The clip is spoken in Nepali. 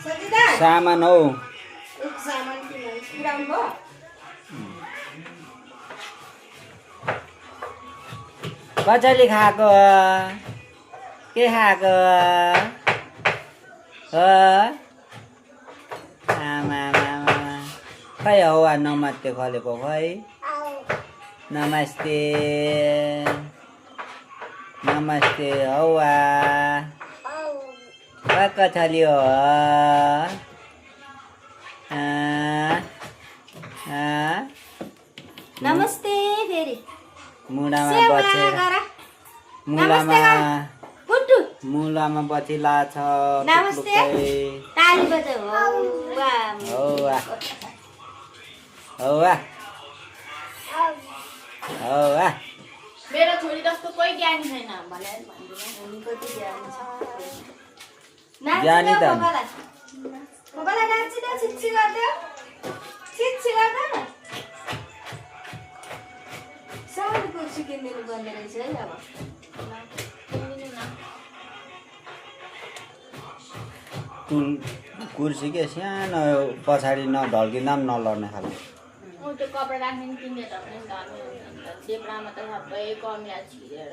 सामान हौ कसैले खाएको के खाएको आमा खै हौ नमस्ते खोलेको खै नमस्ते नमस्ते हौवा कहाँ छल्यो नमस्ते फेरि मुलामा बसेर मुलामा बचिला छ नमस्ते ताली बजाऊ हौवा हौवा हौवा मेरो छोरी जस्तो कोही ज्ञानी छैन भनेर भन्दिनँ उनी कति ज्ञानी छ ज्ञानी त मलाई नाच्नु छिच्छि गर्दै छिच्छि गर्दा न सानो कुर्सी किनिदिनु पर्ने रहेछ है अब कुर्सी के सानो पछाडि नढल्किँदा पनि नलड्ने खालको त्यो कपडा राख्ने किनेर भने घरमै हुन्छ देब्रामा त सबै कमिला छिरेर